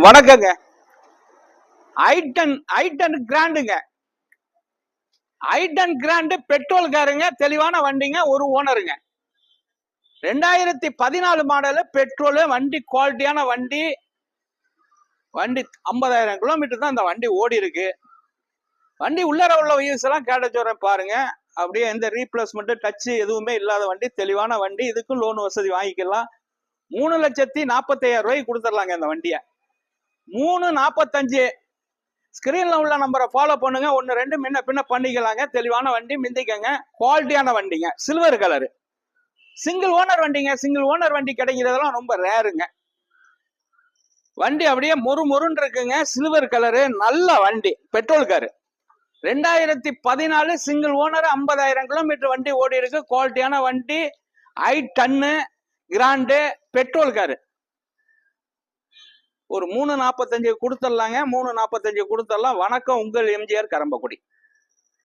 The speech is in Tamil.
வணக்கங்க. ஐட்டன் கிராண்டுங்க. I ten grand petrol காருங்க. தெளிவான வண்டிங்க. ஒரு ஓனருங்க. 2014 மாடலு பெட்ரோலு. வண்டி குவாலிட்டியான வண்டி. வண்டி 50,000 கிலோமீட்டர் தான் இந்த வண்டி ஓடி இருக்கு. வண்டி உள்ளர உள்ள யூஸ் எல்லாம் கேட்டச்சோறேன் பாருங்க. அப்படியே எந்த ரீப்ளேஸ்மெண்ட் டச்சு எதுவுமே இல்லாத வண்டி. தெளிவான வண்டி. இதுக்கும் லோன் வசதி வாங்கிக்கலாம். 3,45,000 ரூபாய்க்கு கொடுத்துடலாங்க இந்த வண்டியை. 3,45,000. ஸ்கிரீன்ல உள்ள நம்பரை ஃபாலோ பண்ணுங்க. 1 2 முன்ன பின்ன பண்ணிக்கலாங்க. தெளிவான வண்டி, மிந்திக்கங்க. குவாலிட்டியான வண்டிங்க. Silver colour. சிங்கிள் ஓனர் வண்டிங்க. சிங்கிள் ஓனர் வண்டி கிடைக்கிறதெல்லாம் ரொம்ப ரேருங்க. வண்டி அப்படியே மொறுன்னு இருக்குங்க. Silver colour. நல்ல வண்டி. Petrol car. 2014 single owner. 50,000 kilometre வண்டி ஓடி இருக்கு. குவாலிட்டியான வண்டி. ஐட்டன்னு கிராண்டு பெட்ரோல் காரு. ஒரு 3,45 கொடுத்துடலாங்க. 3,45 கொடுத்துடலாம். வணக்கம், உங்கள் எம்ஜிஆர் கரம்பக்குடி.